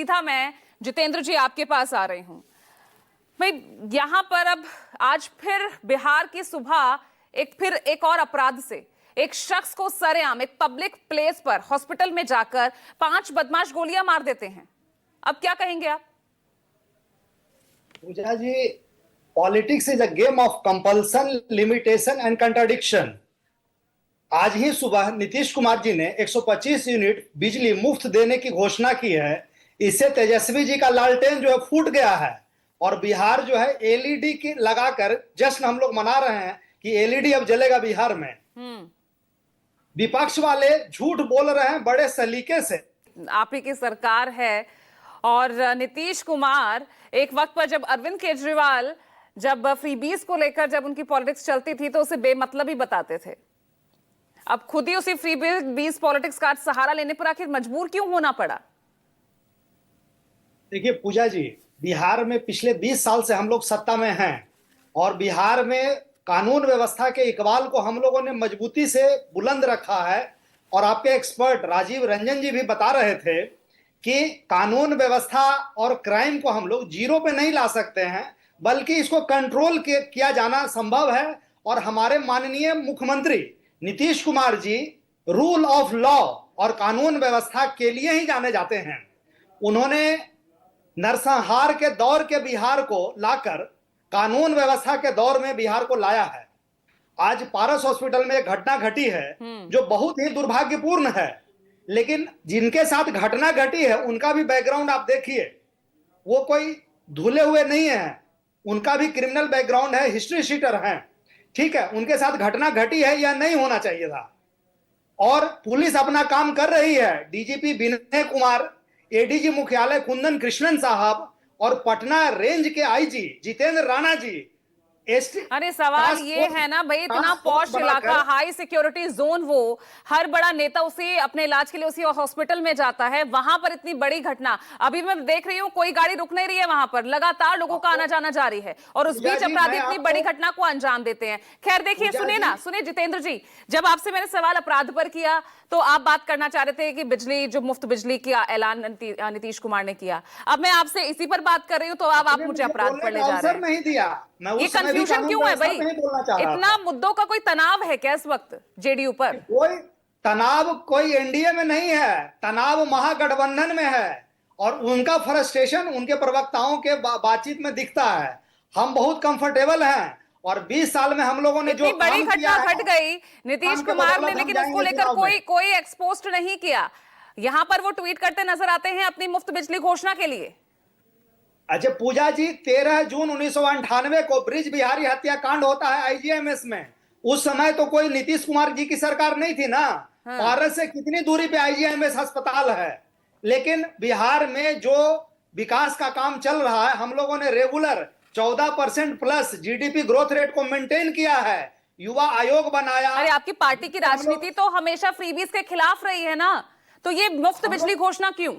सीधा मैं जितेंद्र जी आपके पास आ रही हूं भाई। यहां पर अब आज फिर बिहार की सुबह एक और अपराध से एक शख्स को सरेआम एक पब्लिक प्लेस पर हॉस्पिटल में जाकर 5 बदमाश गोलियां मार देते हैं। अब क्या कहेंगे आप? Puja ji, politics is a game of compulsion, limitation and contradiction. आज ही सुबह नीतीश कुमार जी ने 125 यूनिट बिजली मुफ्त देने की घोषणा की है। इससे तेजस्वी जी का लालटेन जो है फूट गया है और बिहार जो है एलईडी की लगाकर जश्न हम लोग मना रहे हैं कि एलईडी अब जलेगा बिहार में। विपक्ष वाले झूठ बोल रहे हैं बड़े सलीके से। आप ही की सरकार है और नीतीश कुमार एक वक्त पर जब अरविंद केजरीवाल जब फ्रीबीज को लेकर जब उनकी पॉलिटिक्स चलती थी तो उसे बेमतलबी बताते थे। अब खुद ही उसी फ्रीबीज पॉलिटिक्स का सहारा लेने पर आखिर मजबूर क्यों होना पड़ा? देखिए पूजा जी, बिहार में पिछले 20 साल से हम लोग सत्ता में हैं और बिहार में कानून व्यवस्था के इकबाल को हम लोगों ने मजबूती से बुलंद रखा है। और आपके एक्सपर्ट राजीव रंजन जी भी बता रहे थे कि कानून व्यवस्था और क्राइम को हम लोग जीरो पे नहीं ला सकते हैं, बल्कि इसको कंट्रोल किया जाना संभव है। और हमारे माननीय मुख्यमंत्री Nitish Kumar ji rule of law और कानून व्यवस्था के लिए ही जाने जाते हैं। उन्होंने नरसंहार के दौर के बिहार को लाकर कानून व्यवस्था के दौर में बिहार को लाया है। आज पारस हॉस्पिटल में एक घटना घटी है जो बहुत ही दुर्भाग्यपूर्ण है, लेकिन जिनके साथ घटना घटी है उनका भी बैकग्राउंड आप देखिए। वो कोई धुले हुए नहीं है, उनका भी क्रिमिनल बैकग्राउंड है, हिस्ट्री शीटर हैं। ठीक है, उनके साथ घटना घटी है, यह नहीं होना चाहिए था। और पुलिस अपना काम कर रही है। डीजीपी विनय कुमार, एडीजी मुख्यालय कुंदन कृष्णन साहब और पटना रेंज के आईजी जितेंद्र राणा जी अरे सवाल ये है ना भाई, इतना पॉश इलाका, हाई सिक्योरिटी जोन, वो हर बड़ा नेता उसी अपने इलाज के लिए उसी हॉस्पिटल में जाता है, वहां पर इतनी बड़ी घटना। अभी मैं देख रही हूँ कोई गाड़ी रुक नहीं रही है वहां पर, लगातार लोगों का आना जाना जारी है और उस बीच अपराधी इतनी बड़ी घटना को अंजाम देते हैं। खैर देखिए, सुनिए ना, सुनिए जितेंद्र जी, जब आपसे मैंने सवाल अपराध पर किया तो आप बात करना चाह रहे थे कि बिजली, जो मुफ्त बिजली का ऐलान नीतीश कुमार ने किया। अब मैं आपसे इसी पर बात कर रही हूँ तो अब आप मुझे अपराध पर ले जा रहे हैं। नहीं दिया, ये कंफ्यूजन क्यों है भाई? इतना मुद्दों का कोई तनाव है क्या इस वक्त जेडीयू पर? कोई तनाव कोई एनडीए में नहीं है, तनाव महागठबंधन में है और उनका फ्रस्ट्रेशन उनके प्रवक्ताओं के बातचीत में दिखता है। हम बहुत कंफर्टेबल हैं और 20 साल में हम लोगों ने जो बड़ी घटना घट गई नीतीश कुमार ने, लेकिन उसको लेकर कोई एक्सपोज नहीं किया। यहां पर वो ट्वीट करते नजर आते हैं अपनी मुफ्त बिजली घोषणा के लिए। अच्छा पूजा जी, 13 जून 1998 को ब्रिज बिहारी हत्याकांड होता है आईजीएमएस में। उस समय तो कोई नीतीश कुमार जी की सरकार नहीं थी ना। पारस से कितनी दूरी पे आईजीएमएस अस्पताल है, लेकिन बिहार में जो विकास का काम चल रहा है, हम लोगों ने regular 14% plus GDP growth rate को मेंटेन किया है, युवा आयोग बनाया। अरे आपकी पार्टी की राजनीति तो हमेशा फ्रीबीज के खिलाफ रही है ना, तो ये मुफ्त बिजली घोषणा क्यों?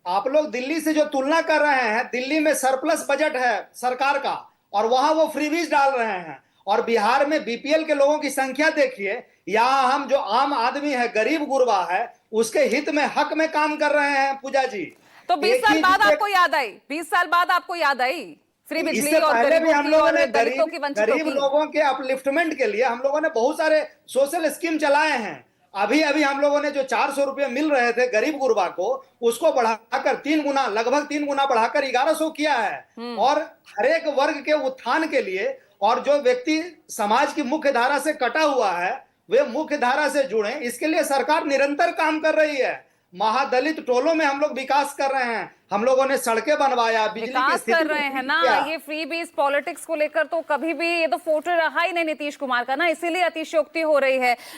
आप लोग दिल्ली से जो तुलना कर रहे हैं, दिल्ली में सरप्लस बजट है सरकार का और वहां वो फ्रीबीज डाल रहे हैं। और बिहार में बीपीएल के लोगों की संख्या देखिए, यहाँ हम जो आम आदमी है, गरीब गुरबा है, उसके हित में, हक में काम कर रहे हैं। पूजा जी, तो 20 साल बाद आपको याद आई, 20 साल बाद आपको याद आई फ्री बिजली और हम लोगों ने गरीब लोगों के अपलिफ्टमेंट के लिए हम लोगों ने बहुत सारे सोशल स्कीम चलाए हैं। अभी अभी हम लोगों ने जो 400 रुपये मिल रहे थे गरीब गुरबा को, उसको बढ़ाकर 3 गुना, लगभग 3 गुना बढ़ाकर 1100 किया है। और हर एक वर्ग के उत्थान के लिए, और जो व्यक्ति समाज की मुख्य धारा से कटा हुआ है वे मुख्य धारा से जुड़े, इसके लिए सरकार निरंतर काम कर रही है। महादलित टोलों में हम लोग विकास कर रहे हैं, हम लोगों ने सड़कें बनवाया, बिजली की स्थिति कर रहे हैं ना। ये फ्री बीज पॉलिटिक्स को लेकर तो कभी भी ये तो फोटो रहा ही नहीं नीतीश कुमार का ना, इसीलिए अतिशयोक्ति हो रही है।